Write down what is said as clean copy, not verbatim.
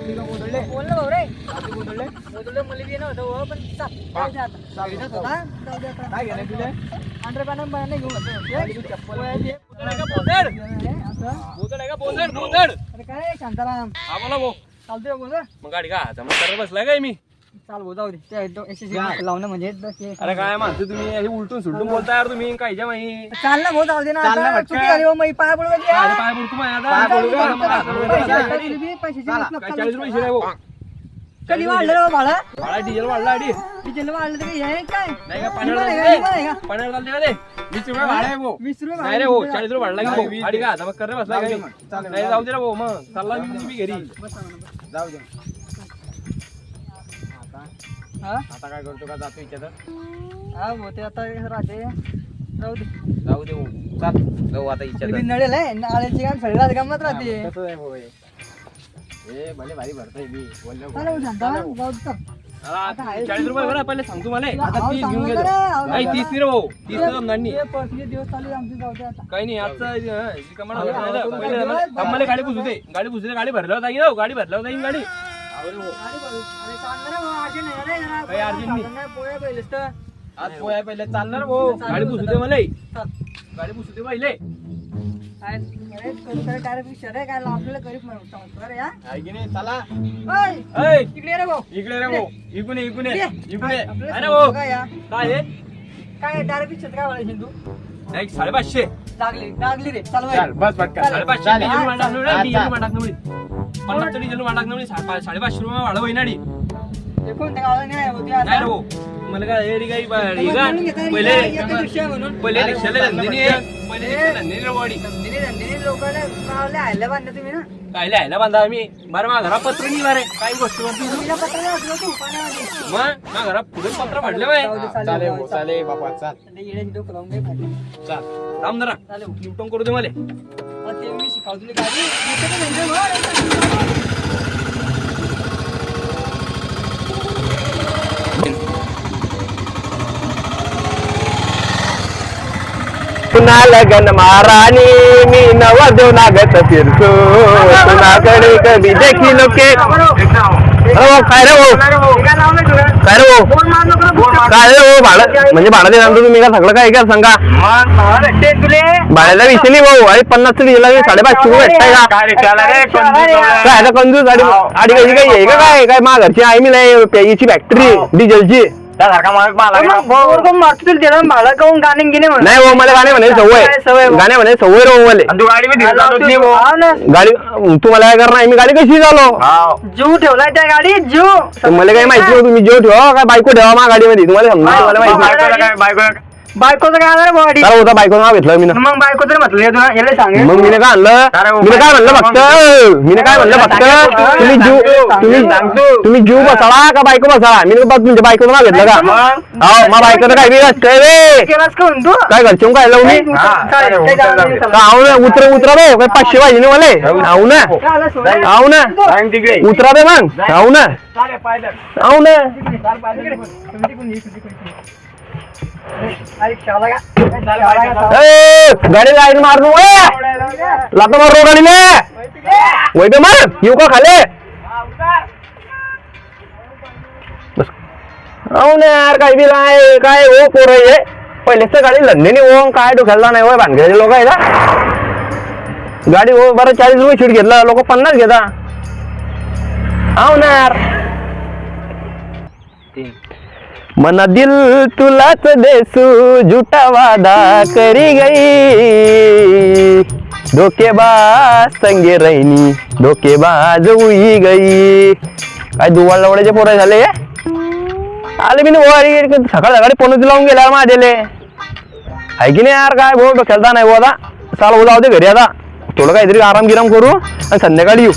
बोल ना भाऊ रे. बोलले मला बी नव्हतं हो, पण काय घेणे तुले नाही घेऊन काय शांताराम हा बोला भाऊ. चालतोय बोल मग गाडी का जमा बसलाय काय मी चाल भाऊ जाऊ दे लावणं म्हणजे अरे काय माणसं तुम्ही हे उलटून सुलटून बोलताय यार तुम्ही काय माही चाल ना भाऊ जाऊ दे ना चाल ना आता भटका. चुकी झाली हो, मी पाय पडू दे. पाय पडतो पैशाची काय 40 रुपये शिवाय भाऊ. कधी वाढलं रे भाडा भाडा डिझेल वाढला आधी डिझेल वाढलं तर काय काय नाही का निघालं पाण्यावर का? निघालं का? पाण्यावर चालते का ते 20 रुपये भाडा आहे भाऊ. 20 रुपये नाही रे भाडं. भाऊ 40 रुपये भाडला की भाऊ गाडी का मग कर रे बसला काय नाही जाऊ दे रे भाऊ मग चालला मी घरी जाऊ दे. हा आता काय करतो का जातो इच्छा हा भाऊ ते आता राहते जाऊ दे जाऊ दे भाऊ चाल जाऊ आता इच्छा तुम्ही नळेल आहे नाळ्याची काम सगळ्यात गमत राहते कसं आहे भाऊ हे भले भारी भरताय मी बोललो चालेल भाऊ, शांताराम, जाऊ दे चल. आता 40 रुपये बरं पहिले सांगतो मला आता अहो, 30 घेऊन सांगू गेलो नका रे, नाही 30 नाही रे भाऊ 30 तर जमणार नाही ते पर्सनली दिवस चालू आहे आमचे, जाऊ दे आता. काही नाही आजचा मला गाडी पुसू दे गाडी भरल्यावर जाईल हो गाडी भरल्यावर जाईल गाडी अरे चालणार रे भाऊ, अर्जंट आहे रे जरा. काही अर्जंट नाही. चालणार पोहे पहिलेच तर. आज पोया पहिले चालणार भाऊ गाडी पुसू दे मला चल. गाडी पुसू दे पहिले काय अरे करू काय काय रे विचार आहे काय आपल्याला गरीब म्हणून समजतो रे या आहे की नाही चला ओय, ऐ इकडे ये रे भाऊ इकडे रे भाऊ इकडे इकडे ये. इकडे आपल्याला अरे समजतो भाऊ काय या? काय आहे काय डायरेक्ट विचार काय बोलायची तू नाही 550 लागली रे चल चल बस पटकन चालेल. 550 डिझेल चालेल. मांडाक नवडी डिझेल मांडाक नवडी 50 डिझेल मांडाक नवडी 550 रुपये वाढ होईनाडी ते कोणत्या गावाला नाही होती आता? नाही रे भाऊ मला काय हे काही म्हणून घेता रे, पहिले एका रिक्षा म्हणून. पहिले रिक्षाला धंदेनी पहिले रिक्षाला धंदेनी वाडी धंदे लोकांना गावाला आयला बांधलं तुम्ही ना काय लिहायला बांधा आम्ही बरं माझ्या घरा पत्र नाही बरे काही गोष्ट वरती तिला पत्र वाचलं तू पाण्यामध्ये. मग माझ्या घरा पुढे पत्र पडले बाय जाऊ दे, चालेल, चालेल जाऊ दे. चालेल बाबा चाल ते येड्याची डोकं लावून काय फायदा? चाल थांब जरा चालेल. लुटून करू दे मला आता ते मी शिकवतो तुला गाडी. येते का नाही रे भाऊ? पुन्हा लगन मारानी मी नवरदेव नागत फिरतो तुनाकडे कधी देखील के काय रे हो काय रे हो काय रे हो भाडं म्हणजे भाडं देणार तुम्ही का सगळं काय का सांगा भाड्याला विषय नाही भाऊ अरे 50 डिझेलला 550 रुपये भेटताय का काय आता कंजूस गाडी गाडी कशी काही आहे का काय काय मा घरची आहे मी नाही पेईची फॅक्टरी डिझेलची नाही हो मला गाणे म्हणे सवय गाणे म्हणे सवय रो मला गाडी तू मला काय करणार मी गाडी कशी झालो जीव ठेवलाय त्या गाडीत जीव मला काही माहिती नाही तुम्ही जीव ठेवा काय बायको ठेवा मा गाडीमध्ये तुम्हाला समजा मला माहिती बायकोचं काय आलं रे गाडी काय होता बायको नाव घेतलं मी मग बायको तरी म्हटलं तुला याला सांग मग मी काय आणलं मी काय म्हणलं फक्त मी काय म्हणलं फक्त तुम्ही जीव बसाळा का बायको बसाळा मी तुमच्या बायकोचं नाव घेतलं का हो मग बायकोचं काय वेगळं असतंय रे केलास का म्हणतो काय घरचे काय लावून उतरा रे काय 500 पाहिजे ना मला आऊ ना उतरा रे मग आऊ ना गाडी लाईन मारू लाता मार गाडीला वै बे मार येऊ का खाले हो ना यार काही बी नाही काय हो पोर आहे पहिलेच गाडी लंडनी हो काय डोक्याला नाही हो भानगडी लोक आहे का गाडी हो बरं 40 रुपये छूट घेतला लोक 50 घेता हो ना यार मना दिल तुलाच देसू झूठा वादा करी गई धोकेबाज संगे रहिनी धोकेबाज हुई गई काय दुवाळ लवड्याचे पोरं झाले आले मी वारी सकाळ सकाळी पणती लावून गेल्या माझ्याले आहे की नाही यार काय भाऊ डोक्याला नाही भाऊ आता चाल जाऊ दे घरी आता थोडं काहीतरी आराम गिराम करू आणि संध्याकाळी येऊ